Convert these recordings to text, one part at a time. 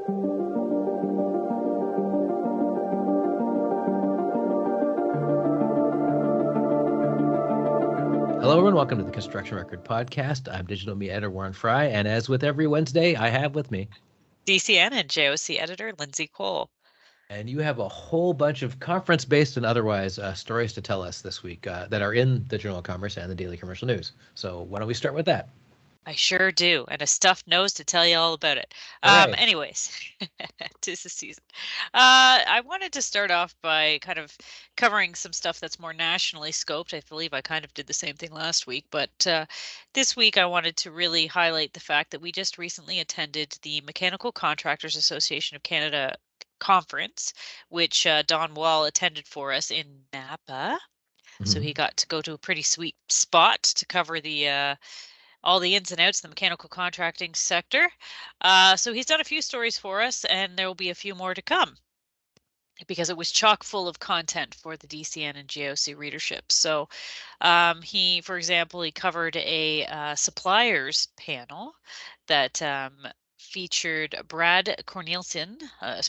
Hello, everyone. Welcome to the Construction Record Podcast. I'm digital media editor Warren Frey, and as with every Wednesday, I have with me DCN and JOC editor Lindsay Cole. And you have a whole bunch of conference-based and otherwise stories to tell us this week that are in the Journal of Commerce and the Daily Commercial News. So why don't we start with that? I sure do, and a stuffed nose to tell you all about it. Anyways, 'tis the season. I wanted to start off by kind of covering some stuff that's more nationally scoped. I believe I kind of did the same thing last week, but this week I wanted to really highlight the fact that we just recently attended the Mechanical Contractors Association of Canada conference, which Don Wall attended for us in Napa. So he got to go to a pretty sweet spot to cover the all the ins and outs of the mechanical contracting sector. So he's done a few stories for us, and there will be a few more to come because it was chock full of content for the DCN and GOC readership. So he, for example, he covered a suppliers panel that featured Brad Cornelison,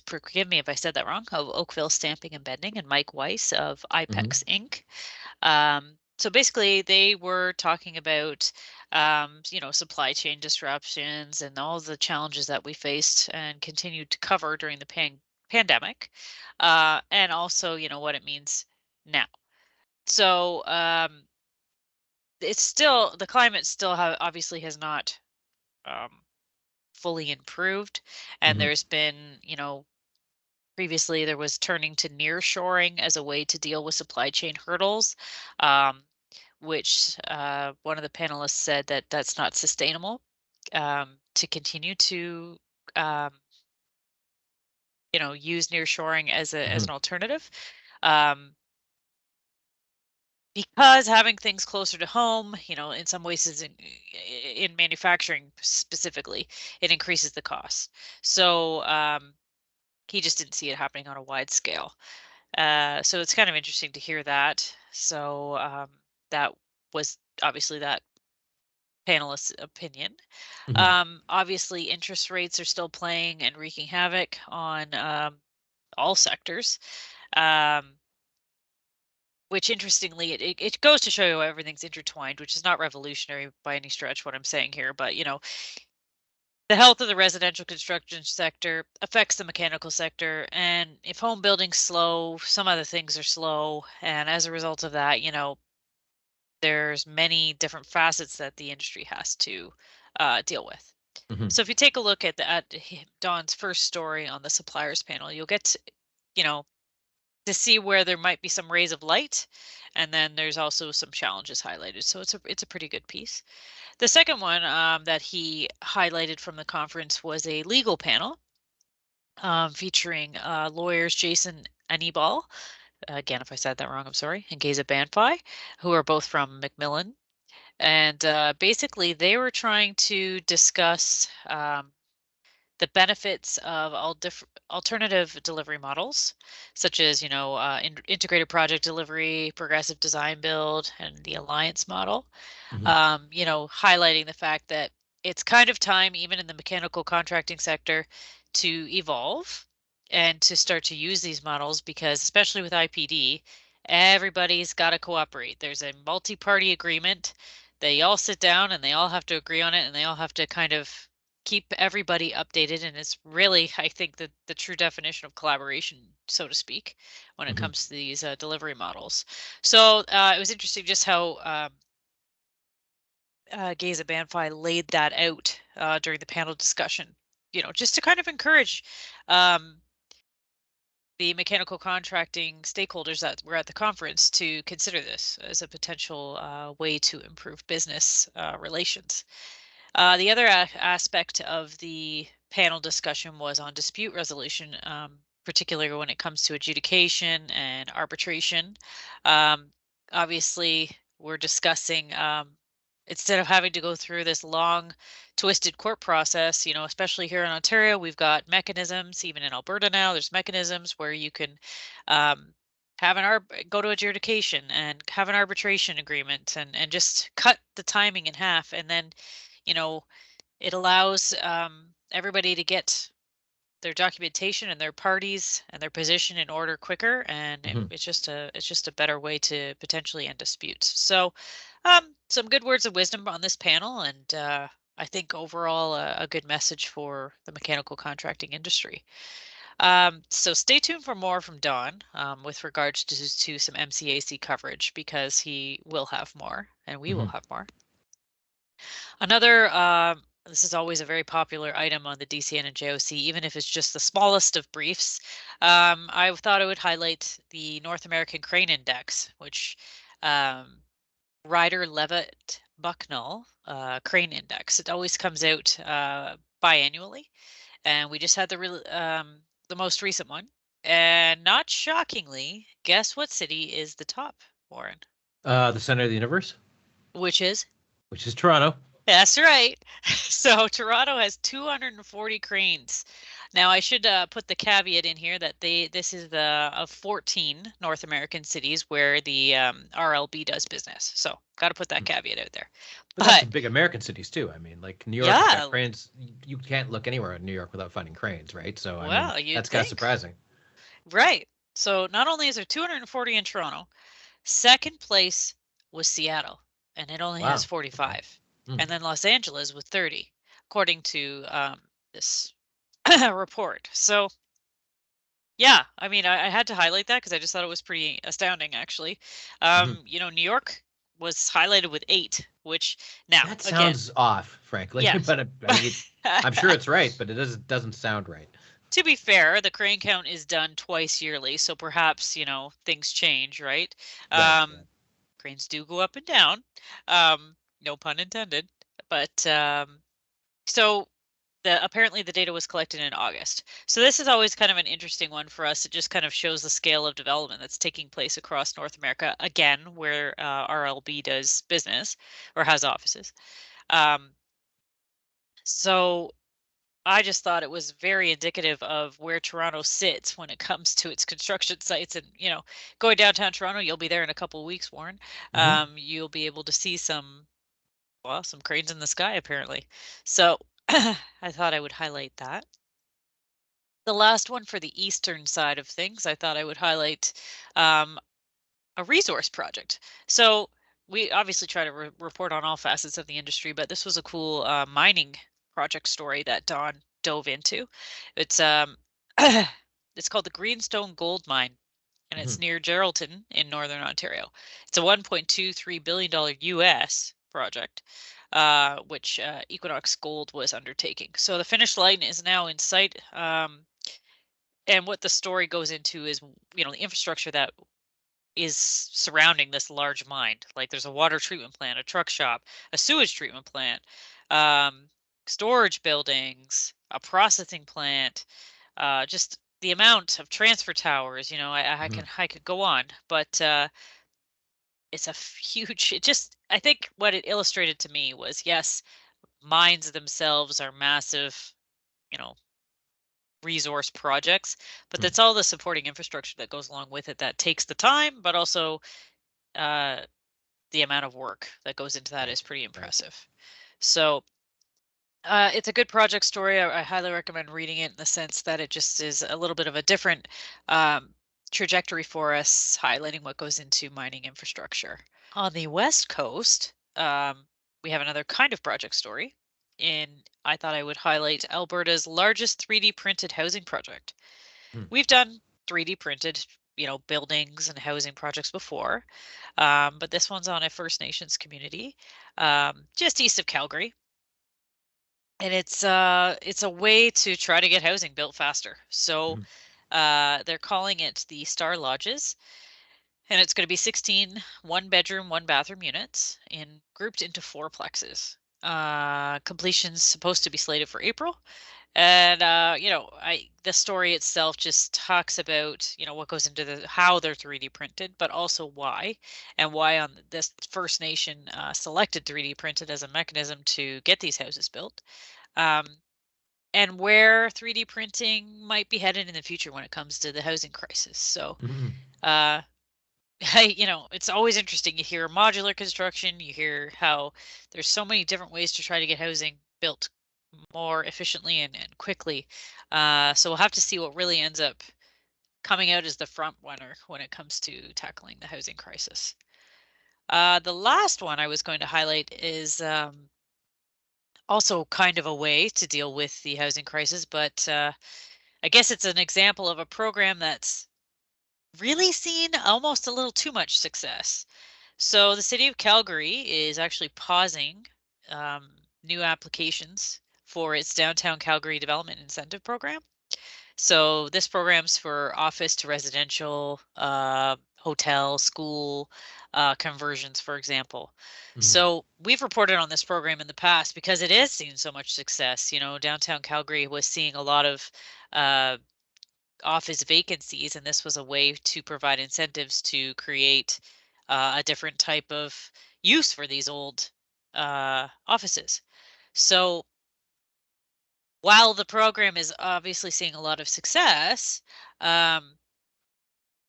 forgive me if I said that wrong, of Oakville Stamping and Bending, and Mike Weiss of IPEX Inc. So basically, they were talking about, supply chain disruptions and all the challenges that we faced and continued to cover during the pandemic, and also, what it means now. So it's still, the climate still obviously has not fully improved, and there's been, previously there was turning to nearshoring as a way to deal with supply chain hurdles, which one of the panelists said that that's not sustainable to continue to use nearshoring as an alternative, because having things closer to home, in some ways in manufacturing specifically, it increases the cost. So he just didn't see it happening on a wide scale. So it's kind of interesting to hear that. So that was obviously that panelist's opinion. Obviously, interest rates are still playing and wreaking havoc on all sectors, which interestingly, it goes to show you everything's intertwined, which is not revolutionary by any stretch what I'm saying here, but the health of the residential construction sector affects the mechanical sector, and if home building's slow, some other things are slow, and as a result of that, there's many different facets that the industry has to deal with. So if you take a look at Don's first story on the suppliers panel, you'll get to see where there might be some rays of light, and then there's also some challenges highlighted. So it's a pretty good piece. The second one that he highlighted from the conference was a legal panel featuring lawyers Jason Anibal, again, if I said that wrong, I'm sorry, and Geza Banfi, who are both from Macmillan. And basically, they were trying to discuss the benefits of all alternative delivery models, such as, integrated project delivery, progressive design build, and the alliance model. Highlighting the fact that it's kind of time, even in the mechanical contracting sector, to evolve and to start to use these models, because especially with IPD, everybody's got to cooperate. There's a multi-party agreement. They all sit down and they all have to agree on it, and they all have to kind of keep everybody updated. And it's really, I think, the true definition of collaboration, so to speak, when it comes to these delivery models. So it was interesting just how Geza Banfi laid that out during the panel discussion, just to kind of encourage the mechanical contracting stakeholders that were at the conference to consider this as a potential way to improve business relations. The other aspect of the panel discussion was on dispute resolution, particularly when it comes to adjudication and arbitration. Obviously, we're discussing instead of having to go through this long, twisted court process, especially here in Ontario, we've got mechanisms. Even in Alberta now, there's mechanisms where you can go to adjudication and have an arbitration agreement and just cut the timing in half. And then, it allows everybody to get their documentation and their parties and their position in order quicker, and it's just a better way to potentially end disputes. So some good words of wisdom on this panel, and I think overall a good message for the mechanical contracting industry. So stay tuned for more from Don with regards to some MCAC coverage, because he will have more and we will have more. Another, this is always a very popular item on the DCN and JOC, even if it's just the smallest of briefs. I thought I would highlight the North American Crane Index, which Ryder Levitt Bucknell Crane Index. It always comes out biannually, and we just had the most recent one. And not shockingly, guess what city is the top, Warren? The center of the universe. Which is Toronto. That's right. So Toronto has 240 cranes. Now I should put the caveat in here that this is the of 14 North American cities where the RLB does business. So got to put that caveat out there. But that's some big American cities too. I mean, like New York, yeah, cranes. You can't look anywhere in New York without finding cranes, right? So I mean, that's kind of surprising. Right. So not only is there 240 in Toronto, second place was Seattle, and it only has 45. And then Los Angeles with 30, according to this report. So, yeah, I mean, I had to highlight that because I just thought it was pretty astounding, actually. You know, New York was highlighted with 8, which now that sounds off, frankly. Yes. But I mean, I'm sure it's right, but it doesn't sound right. To be fair, the crane count is done twice yearly, so perhaps, you know, things change, right? Cranes do go up and down. No pun intended, but so apparently the data was collected in August. So this is always kind of an interesting one for us. It just kind of shows the scale of development that's taking place across North America, again, where RLB does business or has offices. So I just thought it was very indicative of where Toronto sits when it comes to its construction sites. And, you know, going downtown Toronto, you'll be there in a couple of weeks, Warren. You'll be able to see some cranes in the sky, apparently. So I thought I would highlight that. The last one for the eastern side of things, I thought I would highlight a resource project. So we obviously try to report on all facets of the industry, but this was a cool mining project story that Don dove into. It's it's called the Greenstone Gold Mine, and it's near Geraldton in Northern Ontario. It's a $1.23 billion US project, which Equinox Gold was undertaking. So the finish line is now in sight. And what the story goes into is, you know, the infrastructure that is surrounding this large mine. Like there's a water treatment plant, a truck shop, a sewage treatment plant, storage buildings, a processing plant, just the amount of transfer towers, you know, I could go on, but it's a huge, I think what it illustrated to me was, yes, mines themselves are massive, you know, resource projects, but that's all the supporting infrastructure that goes along with it that takes the time, but also the amount of work that goes into that is pretty impressive. So it's a good project story. I highly recommend reading it in the sense that it just is a little bit of a different trajectory for us, highlighting what goes into mining infrastructure. On the West Coast, we have another kind of project story. I thought I would highlight Alberta's largest 3D printed housing project. We've done 3D printed, you know, buildings and housing projects before, but this one's on a First Nations community just east of Calgary. And it's a way to try to get housing built faster. So they're calling it the Star Lodges, and it's going to be 16 one-bedroom, one-bathroom units grouped into 4 plexes. Completion's supposed to be slated for April. And you know, the story itself just talks about, you know, what goes into how they're 3D printed, but also why on this First Nation selected 3D printed as a mechanism to get these houses built, and where 3D printing might be headed in the future when it comes to the housing crisis. So, you know, it's always interesting. You hear modular construction, you hear how there's so many different ways to try to get housing built more efficiently and quickly. So we'll have to see what really ends up coming out as the front runner when it comes to tackling the housing crisis. The last one I was going to highlight is also kind of a way to deal with the housing crisis, but I guess it's an example of a program that's really seen almost a little too much success. So the city of Calgary is actually pausing new applications for its downtown Calgary Development Incentive Program. So this program's for office to residential, hotel, school conversions, for example. So we've reported on this program in the past because it has seen so much success. You know, downtown Calgary was seeing a lot of office vacancies, and this was a way to provide incentives to create a different type of use for these old offices. So while the program is obviously seeing a lot of success,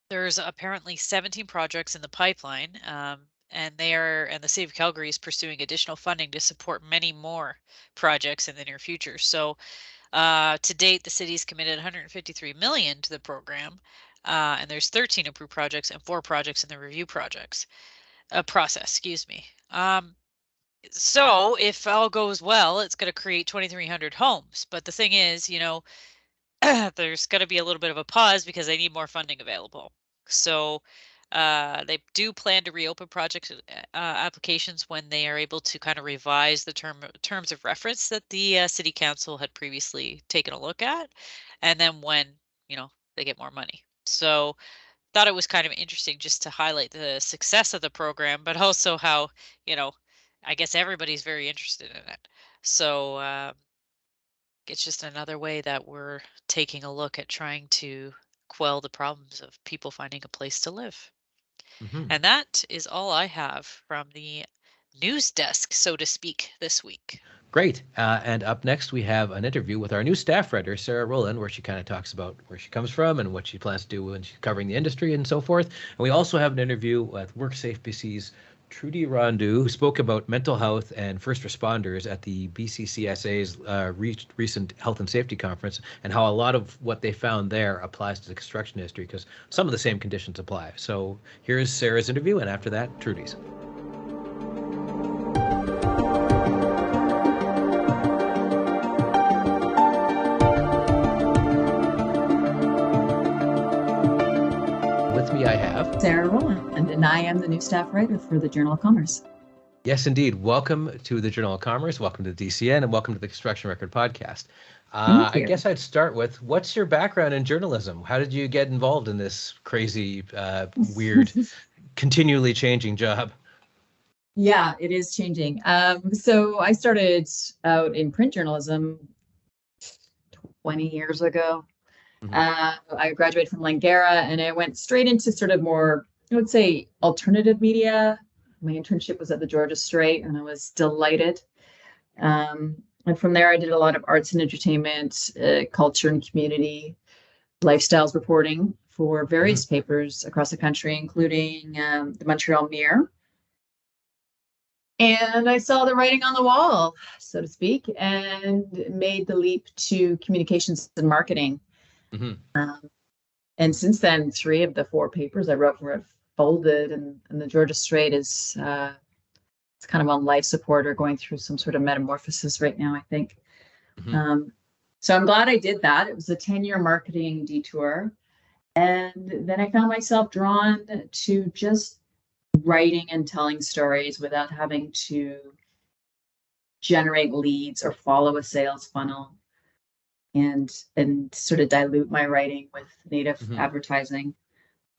there's apparently 17 projects in the pipeline, and the city of Calgary is pursuing additional funding to support many more projects in the near future. So to date, the city's committed 153 million to the program, and there's 13 approved projects and 4 projects in the review process. Excuse me. So if all goes well, it's going to create 2,300 homes. But the thing is, you know, there's going to be a little bit of a pause because they need more funding available. So they do plan to reopen project applications when they are able to kind of revise the terms of reference that the city council had previously taken a look at, and then when, you know, they get more money. So thought it was kind of interesting just to highlight the success of the program, but also how, you know, I guess everybody's very interested in it. So it's just another way that we're taking a look at trying to quell the problems of people finding a place to live. And that is all I have from the news desk, so to speak, this week. Great. And up next, we have an interview with our new staff writer, Sarah Rowland, where she kind of talks about where she comes from and what she plans to do when she's covering the industry and so forth. And we also have an interview with WorkSafeBC's Trudi Rondou, who spoke about mental health and first responders at the BCCSA's recent health and safety conference, and how a lot of what they found there applies to the construction industry because some of the same conditions apply. So here's Sarah's interview, and after that, Trudy's. I have Sarah Rowland, and I am the new staff writer for the Journal of Commerce. Yes, indeed. Welcome to the Journal of Commerce. Welcome to DCN, and welcome to the Construction Record Podcast. I guess I'd start with, what's your background in journalism? How did you get involved in this crazy, weird, continually changing job? Yeah, it is changing. So I started out in print journalism 20 years ago. I graduated from Langara and I went straight into sort of more, I would say, alternative media. My internship was at the Georgia Strait and I was delighted. And from there, I did a lot of arts and entertainment, culture and community, lifestyles reporting for various papers across the country, including the Montreal Mirror. And I saw the writing on the wall, so to speak, and made the leap to communications and marketing. And since then, 3 of the 4 papers I wrote for it folded, and the Georgia Strait is it's kind of on life support or going through some sort of metamorphosis right now, I think. So I'm glad I did that. It was a 10-year marketing detour. And then I found myself drawn to just writing and telling stories without having to generate leads or follow a sales funnel. And sort of dilute my writing with native advertising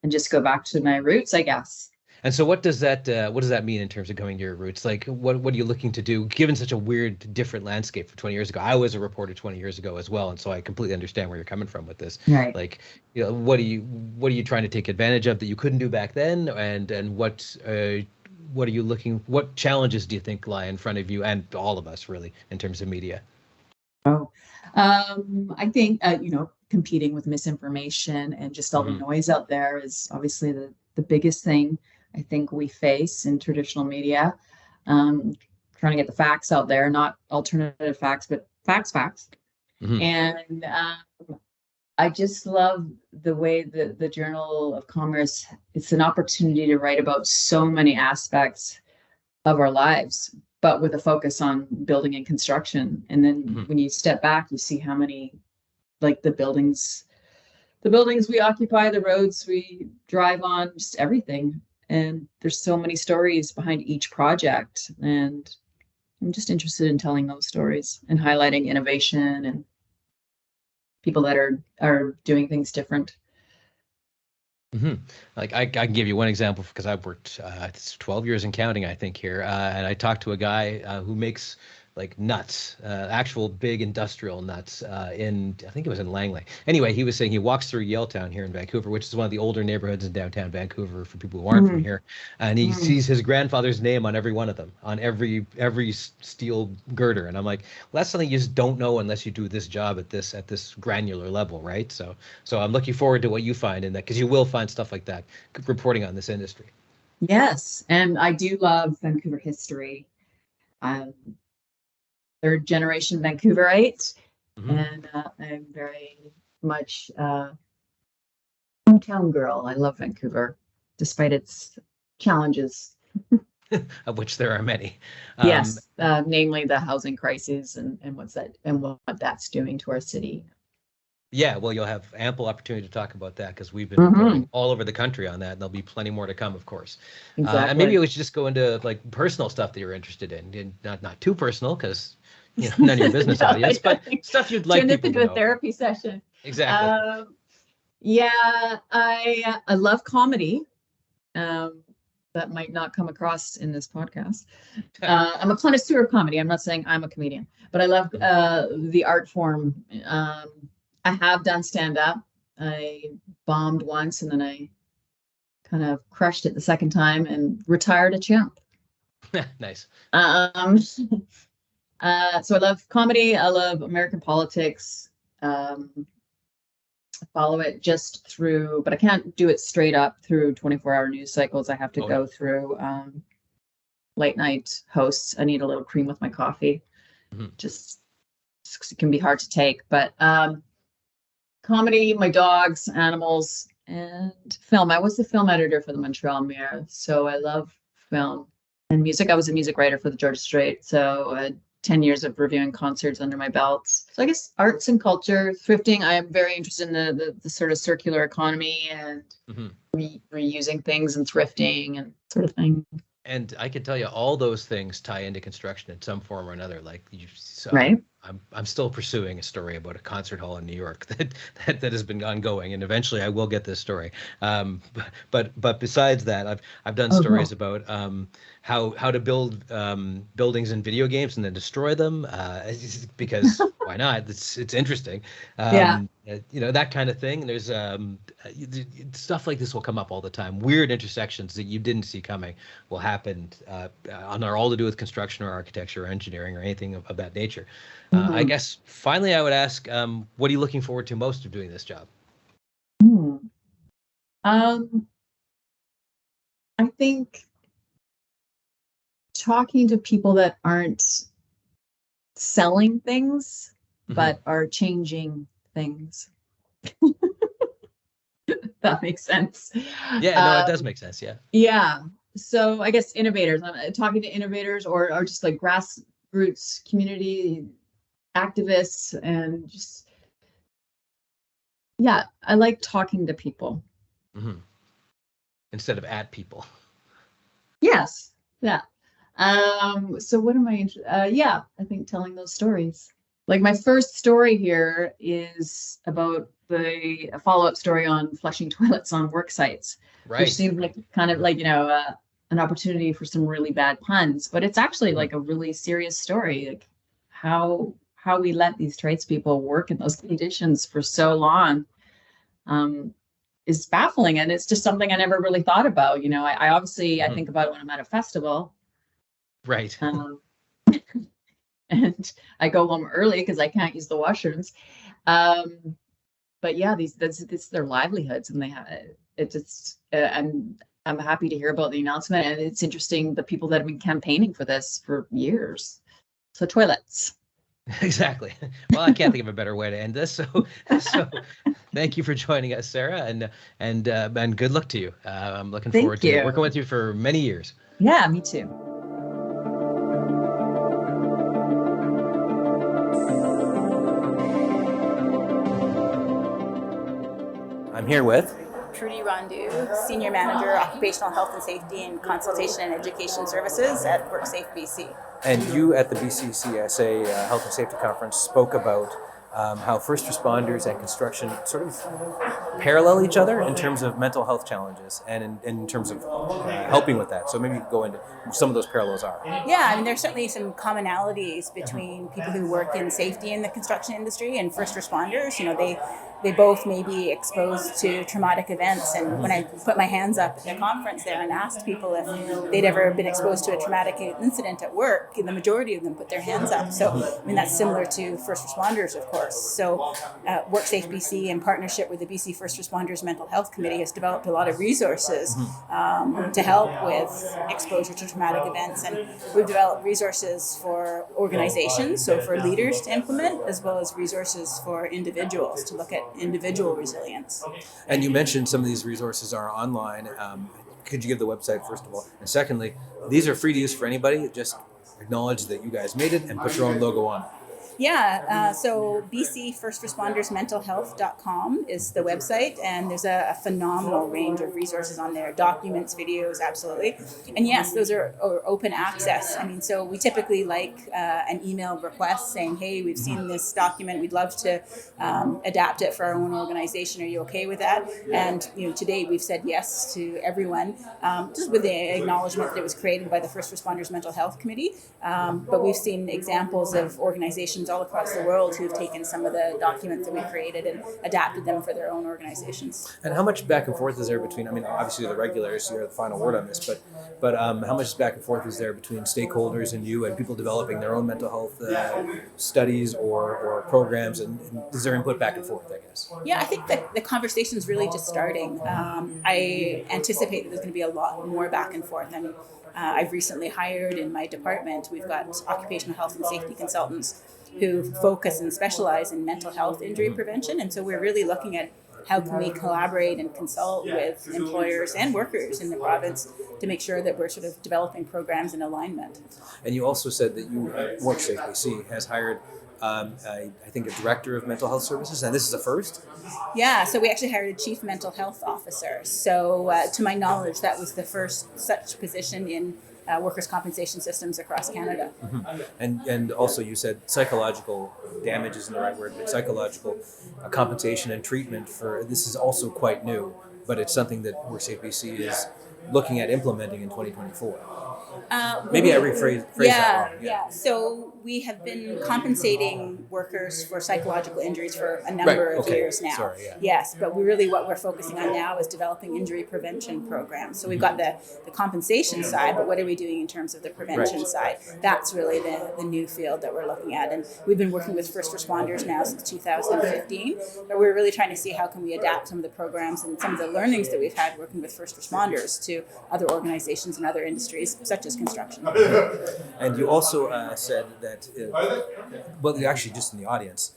and just go back to my roots, I guess. And so what does that mean in terms of going to your roots? Like, what are you looking to do, given such a weird, different landscape from 20 years ago? I was a reporter 20 years ago as well, and so I completely understand where you're coming from with this. Right. Like, you know, what are you trying to take advantage of that you couldn't do back then, and what are you what challenges do you think lie in front of you and all of us really in terms of media? I think, competing with misinformation and just all the noise out there is obviously the biggest thing I think we face in traditional media. Trying to get the facts out there, not alternative facts, but facts. Mhm. And I just love the way that the Journal of Commerce, it's an opportunity to write about so many aspects of our lives, but with a focus on building and construction. And then when you step back, you see how many, like the buildings we occupy, the roads we drive on, just everything. And there's so many stories behind each project. And I'm just interested in telling those stories and highlighting innovation and people that are doing things different. Like I can give you one example because I've worked 12 years in counting, I think here, and I talked to a guy who makes like nuts, actual big industrial nuts I think it was in Langley. Anyway, he was saying he walks through Yaletown here in Vancouver, which is one of the older neighborhoods in downtown Vancouver for people who aren't from here, and he sees his grandfather's name on every one of them, on every steel girder, and I'm like, well, that's something you just don't know unless you do this job at this granular level, right? So I'm looking forward to what you find in that, because you will find stuff like that reporting on this industry. Yes, and I do love Vancouver history. Third generation Vancouverite, and I'm very much hometown girl. I love Vancouver, despite its challenges. Of which there are many. Yes, namely the housing crisis and what that's doing to our city. Yeah, well, you'll have ample opportunity to talk about that because we've been reporting all over the country on that, and there'll be plenty more to come, of course. Exactly. And maybe we should just go into like personal stuff that you're interested in, and not too personal because none of your business audience, but stuff you'd like turn people this into to know. a therapy session. Exactly. Yeah, I love comedy. That might not come across in this podcast. I'm a connoisseur of comedy. I'm not saying I'm a comedian, but I love the art form. I have done stand-up. I bombed once and then I kind of crushed it the second time and retired a champ. Nice. So I love comedy. I love American politics. I follow it just through, but I can't do it straight up through 24-hour news cycles. I have to go through late night hosts. I need a little cream with my coffee. Just it can be hard to take, but comedy, my dogs, animals, and film. I was the film editor for the Montreal Mirror, so I love film and music. I was a music writer for the Georgia Strait, so 10 years of reviewing concerts under my belt. So I guess arts and culture, thrifting. I am very interested in the sort of circular economy and reusing things and thrifting and sort of thing. And I can tell you, all those things tie into construction in some form or another. Like right. I'm still pursuing a story about a concert hall in New York that has been ongoing, and eventually I will get this story. But besides that, I've done stories about how to build buildings in video games and then destroy them because why not? It's interesting. That kind of thing. There's stuff like this will come up all the time. Weird intersections that you didn't see coming will happen on all to do with construction or architecture or engineering or anything of that nature. I guess finally I would ask, what are you looking forward to most of doing this job? I think talking to people that aren't selling things, but are changing things. That makes sense. Yeah, no, it does make sense. Yeah. Yeah. So I guess innovators. I'm talking to innovators or just like grassroots community activists, and just I like talking to people instead of at people. Yes. Yeah. So what am I interested? I think telling those stories. Like my first story here is about a follow-up story on flushing toilets on work sites, which seems like kind of like an opportunity for some really bad puns, but it's actually like a really serious story, like how we let these tradespeople work in those conditions for so long is baffling, and it's just something I never really thought about. I obviously I think about it when I'm at a festival, right? And I go home early because I can't use the washrooms. But yeah, it's their livelihoods, and they have it. Just I'm happy to hear about the announcement, and it's interesting the people that have been campaigning for this for years. So toilets. Exactly. Well, I can't think of a better way to end this. So thank you for joining us, Sarah, and good luck to you. I'm looking forward to working with you for many years. Yeah, me too. I'm here with Trudi Rondou, Senior Manager, Occupational Health and Safety and Consultation and Education Services at WorkSafeBC. And you at the BCCSA Health and Safety Conference spoke about how first responders and construction sort of parallel each other in terms of mental health challenges and in terms of helping with that. So maybe you could go into some of those parallels are. Yeah, I mean, there's certainly some commonalities between people who work in safety in the construction industry and first responders. You know, they both may be exposed to traumatic events. And when I put my hands up at the conference there and asked people if they'd ever been exposed to a traumatic incident at work, the majority of them put their hands up. So, I mean, that's similar to first responders, of course. So, WorkSafeBC, in partnership with the BC First Responders Mental Health Committee, has developed a lot of resources to help with exposure to traumatic events. And we've developed resources for organizations, so for leaders to implement, as well as resources for individuals to look at individual resilience. And you mentioned some of these resources are online. Could you give the website first of all? And secondly, these are free to use for anybody. Just acknowledge that you guys made it and put your own logo on it. Yeah, so bcfirstresponders.mentalhealth.com is the website, and there's a phenomenal range of resources on there, documents, videos, absolutely. And yes, those are open access. I mean, so we typically like an email request saying, hey, we've seen this document, we'd love to adapt it for our own organization. Are you okay with that? And today we've said yes to everyone, just with the acknowledgement that it was created by the First Responders Mental Health Committee. But we've seen examples of organizations all across the world who've taken some of the documents that we created and adapted them for their own organizations. And how much back and forth is there between, I mean, obviously the regulars, you're the final word on this, but how much back and forth is there between stakeholders and you and people developing their own mental health studies or programs, and is there input back and forth, I guess? Yeah, I think that the conversation's really just starting. I anticipate that there's going to be a lot more back and forth. I mean, I've recently hired in my department, we've got occupational health and safety consultants who focus and specialize in mental health injury prevention. And so we're really looking at how can we collaborate and consult with employers and workers in the province to make sure that we're sort of developing programs in alignment. And you also said that you, WorkSafeBC, has hired I think a director of mental health services, and this is a first? Yeah, so we actually hired a chief mental health officer. So to my knowledge, that was the first such position in workers' compensation systems across Canada. Mm-hmm. And also you said psychological damage isn't the right word, but psychological compensation and treatment for this is also quite new, but it's something that WorkSafeBC is looking at implementing in 2024. Maybe I rephrase that wrong. Yeah. So we have been compensating workers for psychological injuries for a number of years now. Sorry, yeah. Yes, but what we're focusing on now is developing injury prevention programs. So we've got the compensation side, but what are we doing in terms of the prevention side? That's really the new field that we're looking at. And we've been working with first responders now since 2015, but we're really trying to see how can we adapt some of the programs and some of the learnings that we've had working with first responders to other organizations and other industries, such as construction. And you also said that, well, actually just in the audience,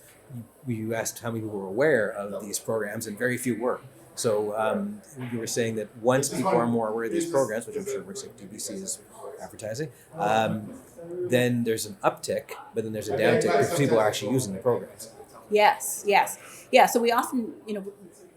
you asked how many people were aware of these programs, and very few were. So you were saying that once people are more aware of these programs, which I'm sure WorkSafeBC is advertising, then there's an uptick, but then there's a downtick because people are actually using the programs. Yes. Yeah, so we often,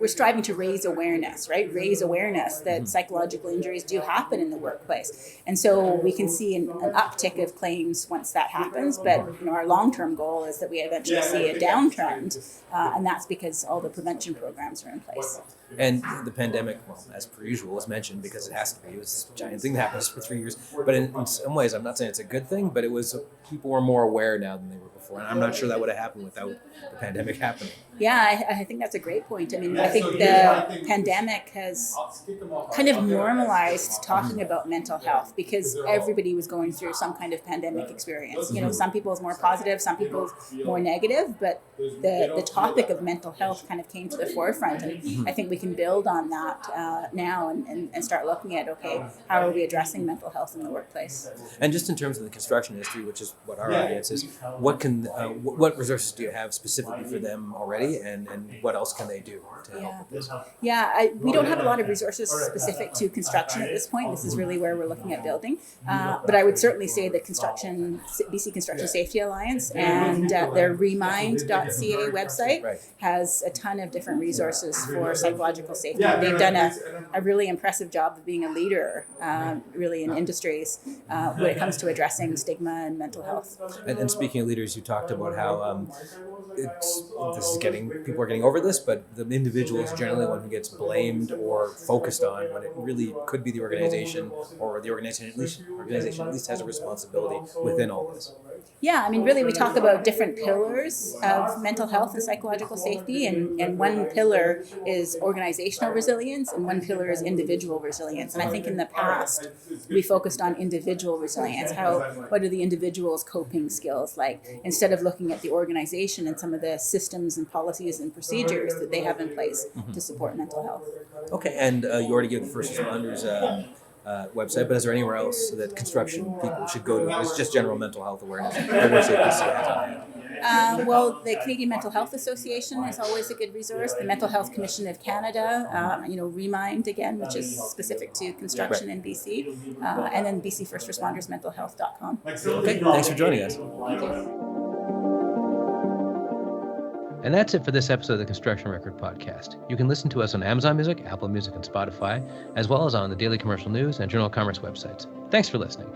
we're striving to raise awareness, right? Raise awareness that psychological injuries do happen in the workplace. And so we can see an uptick of claims once that happens. But our long-term goal is that we eventually see a downtrend. And that's because all the prevention programs are in place. And the pandemic, well, as per usual, was mentioned because it has to be. It was a giant thing that happens for 3 years. But in some ways, I'm not saying it's a good thing, but it was people were more aware now than they were before. And I'm not sure that would have happened without the pandemic happening. Yeah, I think that's a great point. I mean, I think the pandemic has kind of normalized talking about mental health because everybody was going through some kind of pandemic experience. You know, some people's more positive, some people's more negative, but the topic of mental health kind of came to the forefront. And I think we can build on that now and start looking at, okay, how are we addressing mental health in the workplace? And just in terms of the construction industry, which is what our audience is, what resources do you have specifically for them already? And what else can they do to help with this? Yeah, we don't have a lot of resources specific to construction at this point. This is really where we're looking at building. But I would certainly say the BC Construction Safety Alliance and their Remind.ca website has a ton of different resources for psychological safety. They've done a really impressive job of being a leader, really in industries when it comes to addressing stigma and mental health. And speaking of leaders, you talked about how people are getting over this, but the individual is generally one who gets blamed or focused on when it really could be the organization, or the organization at least has a responsibility within all this. Yeah, I mean, really, we talk about different pillars of mental health and psychological safety, and one pillar is organizational resilience, and one pillar is individual resilience. And I think in the past, we focused on individual resilience. What are the individual's coping skills like, instead of looking at the organization and some of the systems and policies and procedures that they have in place to support mental health. Okay, and you already gave the first responders website, but is there anywhere else that construction people should go to? It's just general mental health awareness that WorkSafeBC has on hand. Well, the Canadian Mental Health Association is always a good resource. The Mental Health Commission of Canada, Remind again, which is specific to construction in BC, and then BC First Responders mentalhealth.com. Okay, thanks for joining us. Thank you. And that's it for this episode of the Construction Record Podcast. You can listen to us on Amazon Music, Apple Music, and Spotify, as well as on the Daily Commercial News and Journal of Commerce websites. Thanks for listening.